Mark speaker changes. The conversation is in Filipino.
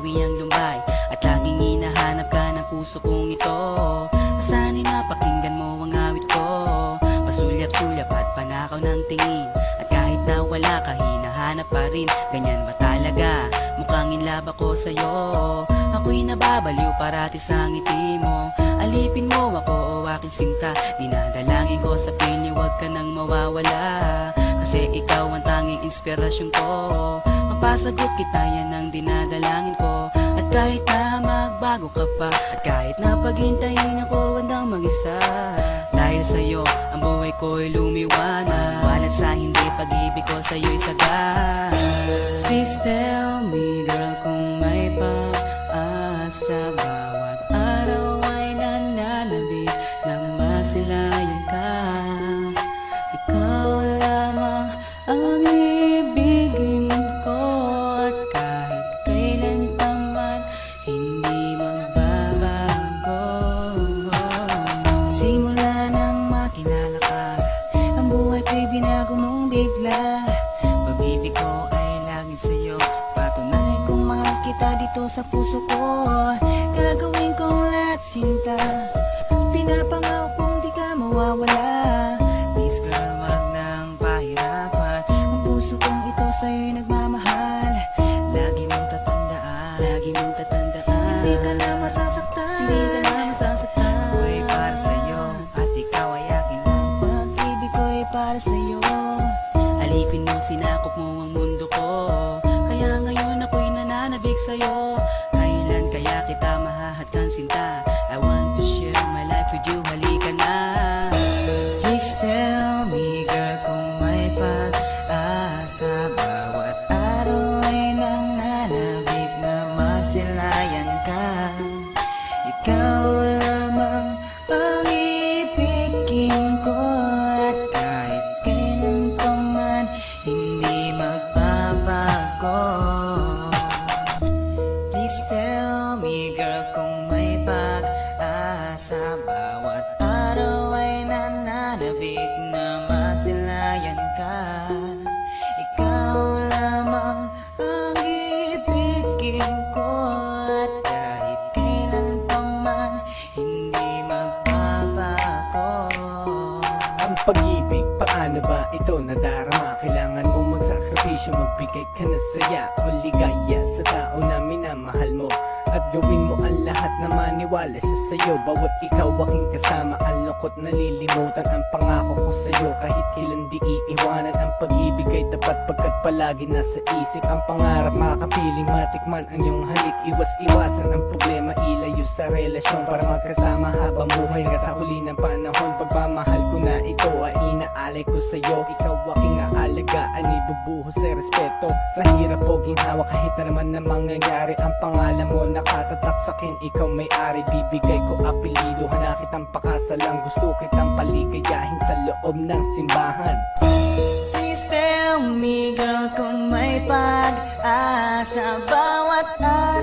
Speaker 1: bawi ang lumbay at laging hinahanap ka ng puso kong ito. Asanin na pakinggan mo ang awit ko, pasulyap-sulyap at panakaw ng tingin. At kahit na wala ka, hinahanap pa rin. Ganyan ba talaga? Mukhang in love ako sa'yo. Ako'y nababaliw parati sa ngiti mo. Alipin mo ako o aking sinta. Dinadalangin ko sa piling, huwag ka nang mawawala. Kasi ikaw ang tanging inspirasyon ko. Mapasagot kita, yan ang dinadalangin ko. At kahit na magbago ka pa, at kahit na paghintayin ako handang mag-isa, dahil sa'yo ang buhay ko'y lumiwanag. Walat sa hindi pag-ibig ko sa'yo'y sagad. Please tell me girl kung may pag-asa. Bawat araw ay nananabik na masilayan ka. Ikaw lamang ang ibigin ko. At kahit kailan pa man hindi magbabago. Simula nang makilala ka, ang buhay ko'y binago mong bigla. Pag-ibig ko ay lagi sa'yo, patunay kong mahal kita dito sa puso ko. Gagawin kong lahat sinta, pinapangako kong di ka mawawala. Please girl, wag nang pahirapan, ang puso kong ito sa'yo'y nagmamahal. Lagi mong tatandaan, lagi mong tatandaan, hindi ka na masasaktan, hindi ka na masasaktan. Ako'y para sa'yo, at ikaw ay akin lang. Pag-ibig ko'y para sa'yo. Alipin mo, sinakop mo ang mundo ko. Kaya ngayon ako'y nananabik sa'yo. Kailan kaya kita mahahadkan sinta? I want to share my life with you, halika na. Please tell me girl kung may pag-asa. Bawat araw ay nananabik na masilayan ka. Ikaw lamang ang ibigin ko. At kahit kailan pa man hindi magbabago. Please tell me girl kung may pag-asa. Bawat araw ay nananabik na masilayan ka. Ikaw lamang ang ibigin ko. At kahit kailan pa man hindi magbabago.
Speaker 2: Ang pag-ibig, paano ba ito nadarama? Kailangan mo magsakripisyo, magbigay ka na saya o ligaya sa tao na minamahal mo. At gawin mo ang lahat na maniwala sa sayo. Bawat ikaw aking kasama, ang lungkot nalilimutan. Ang pangako ko sa'yo, kahit kailan di iiwanan. Ang pag-ibig ay tapat pagkat palagi nasa isip. Ang pangarap makapiling, matikman ang iyong halik. Iwas-iwasan ang problema, ilayo sa relasyon para magkasama habang buhay hanggang sa huli ng panahon. Pagmamahal ko na ito ay inaalay ko sa'yo. Ikaw aking aalagaan, ibubuhos sa respeto. Sa hirap o ginhawa, kahit na naman na mangyayari, ang pangalan mo nakatatak sa'kin, ikaw may-ari. Bibigay ko apelido, hana kitang pakasalang. Gusto kitang paligayahin sa loob ng simbahan.
Speaker 1: Please tell me girl kung may pag-asa. Bawat araw